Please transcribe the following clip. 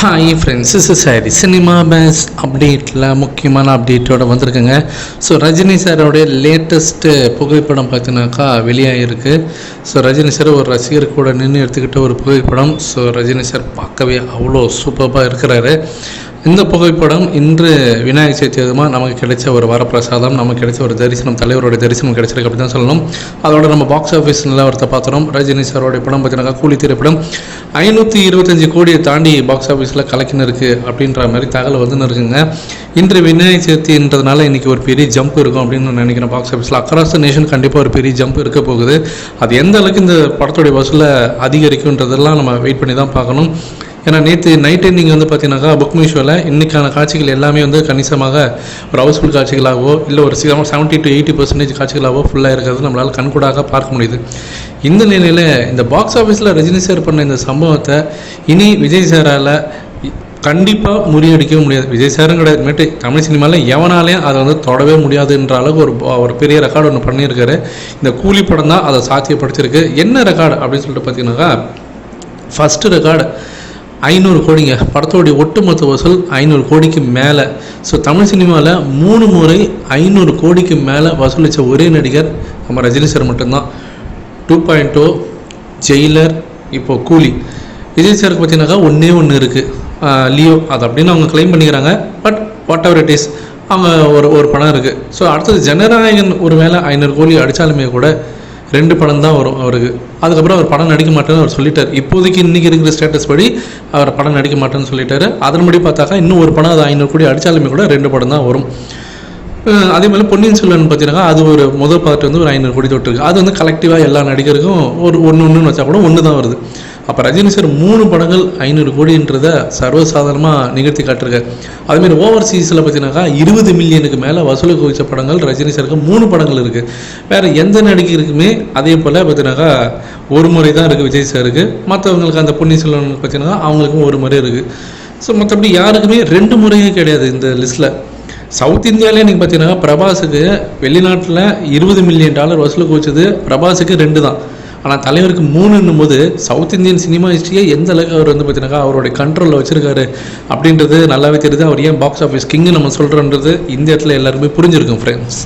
Hi friends, is சாரி cinema பேஸ் அப்டேட்டில் முக்கியமான அப்டேட்டோடு வந்திருக்குங்க. ஸோ ரஜினி சாரோடைய லேட்டஸ்ட்டு புகைப்படம் பார்த்தீங்கன்னாக்கா வெளியாகிருக்கு. ஸோ ரஜினி சார் ஒரு ரசிகர் கூட நின்று எடுத்துக்கிட்ட ஒரு புகைப்படம். ஸோ ரஜினி சார் பார்க்கவே அவ்வளோ சூப்பராக இருக்கிறாரு. இந்த புகைப்படம் இன்று விநாயகர் சதுர்த்தி அதுமாக நமக்கு கிடைச்ச ஒரு வரப்பிரசாதம், நமக்கு கிடைச்ச ஒரு தரிசனம், தலைவருடைய தரிசனம் கிடைச்சிருக்கு அப்படி தான் சொல்லணும். அதோட நம்ம பாக்ஸ் ஆஃபீஸ் நிலவரத்தை பார்த்துறோம். ரஜினி சாரோடைய படம் பார்த்தீங்கன்னாக்கா கூலி திரைப்படம் 525 கோடியை தாண்டி பாக்ஸ் ஆஃபீஸில் கலக்கின்னு இருக்குது அப்படின்ற மாதிரி தகவல் வந்து இருக்குங்க. இன்று விநாயகர் சதுர்த்தின்றதுனால இன்றைக்கி ஒரு பெரிய ஜம்ப் இருக்கும் அப்படின்னு நான் நினைக்கிறேன். பாக்ஸ் ஆஃபீஸில் அக்ராஸ் த நேஷன் கண்டிப்பாக ஒரு பெரிய ஜம்ப் இருக்க போகுது. அது எந்த அளவுக்கு இந்த படத்துடைய வசூலை அதிகரிக்கும்ன்றதெல்லாம் நம்ம வெயிட் பண்ணி தான் பார்க்கணும். ஏன்னா நேற்று நைட்டு நீங்கள் வந்து பார்த்தீங்கன்னாக்கா புக் மீஷோவில் இன்றைக்கான காட்சிகள் எல்லாமே வந்து கணிசமாக ஒரு ஹவுஸ்ஃபுல் காட்சிகளாகவோ இல்லை ஒரு 70 to 80% காட்சிகளாகவோ ஃபுல்லாக இருக்கிறது நம்மளால் கண்கூடாக பார்க்க முடியுது. இந்த நிலையில் இந்த பாக்ஸ் ஆஃபீஸில் ரஜினி சார் பண்ண இந்த சம்பவத்தை இனி விஜய் சாரால் கண்டிப்பாக முறியடிக்கவும் முடியாது. விஜய் சாரும் கிடையாது, தமிழ் சினிமாவில் எவனாலையும் அதை வந்து தொடவே முடியாதுன்ற அளவுக்கு ஒரு பெரிய ரெக்கார்டு ஒன்று பண்ணியிருக்காரு. இந்த கூலி படம் தான் அதை சாத்தியப்படுத்தியிருக்கு. என்ன ரெக்கார்டு அப்படின்னு சொல்லிட்டு பார்த்தீங்கன்னாக்கா, ஃபஸ்ட்டு ரெக்கார்டு 500 கோடிங்க. படத்தோடைய ஒட்டுமொத்த வசூல் 500 கோடிக்கு மேலே. ஸோ தமிழ் சினிமாவில் 3 முறை 500 கோடிக்கு மேலே வசூலித்த ஒரே நடிகர் நம்ம ரஜினி சார் மட்டும்தான். 2.0, ஜெயிலர், இப்போது கூலி. விஜய் சாருக்கு பார்த்தீங்கன்னாக்கா ஒன்று இருக்குது, லியோ. அது அப்படின்னு அவங்க கிளைம் பண்ணிக்கிறாங்க. But what ever it is, அவங்க ஒரு படம் இருக்குது. ஸோ அடுத்தது ஜனநாயகன் ஒரு வேளை 500 கோடி அடித்தாலுமே கூட 2 படம் தான் வரும் அவருக்கு. அதுக்கப்புறம் அவர் படம் நடிக்க மாட்டேன்னு அவர் சொல்லிட்டார். இப்போதைக்கு இன்றைக்கி இருக்கிற ஸ்டேட்டஸ் படி அவர் படம் நடிக்க மாட்டேன்னு சொல்லிட்டாரு. அதன்படி பார்த்தாக்கா இன்னும் ஒரு படம் அது 500 கோடி அடித்தாலுமே கூட 2 படம் தான் வரும். அதே மாதிரி பொன்னியின் செல்வன் பார்த்தீங்கன்னா அது ஒரு முதல் பார்ட் வந்து ஒரு 500 கோடி தொட்டிருக்கு. அது வந்து கலெக்டிவாக எல்லா நடிகருக்கும் ஒரு ஒன்று வச்சா கூட ஒன்று தான் வருது. அப்போ ரஜினி சார் 3 படங்கள் 500 கோடின்றதை சர்வசாதாரணமாக நிகழ்த்தி காட்டிருக்காரு. அதுமாரி ஓவர்சீஸில் பார்த்தீங்கன்னாக்கா 20 மில்லியனுக்கு மேலே வசூலுக்கு குவிச்ச படங்கள் ரஜினி சாருக்கு 3 படங்கள் இருக்குது. வேறு எந்த நடிகருக்குமே அதே போல் பார்த்தீங்கன்னாக்கா ஒரு முறை தான் இருக்குது விஜய் சாருக்கு. மற்றவங்களுக்கு அந்த பொன்னியின் செல்வன் பார்த்தீங்கன்னா அவங்களுக்கும் ஒரு முறை இருக்குது. ஸோ மற்றபடி யாருக்குமே 2 முறையே கிடையாது இந்த லிஸ்ட்டில். சவுத் இந்தியாவிலே நீங்கள் பார்த்தீங்கன்னா பிரபாஸுக்கு வெளிநாட்டில் $20 மில்லியன் வசூலுக்கு வச்சது பிரபாஸுக்கு 2 தான். ஆனால் தலைவருக்கு 3ன்னும் போது சவுத் இந்தியன் சினிமா ஹிஸ்ட்ரியை எந்த அளவுக்கு அவர் வந்து பார்த்தீங்கன்னா அவருடைய கண்ட்ரோலில் வச்சுருக்காரு அப்படின்றது நல்லாவே தெரியுது. அவர் ஏன் பாக்ஸ் ஆஃபீஸ் கிங்கு நம்ம சொல்கிறோன்றது இந்த இடத்துல எல்லாருமே புரிஞ்சிருக்கும் ஃப்ரெண்ட்ஸ்.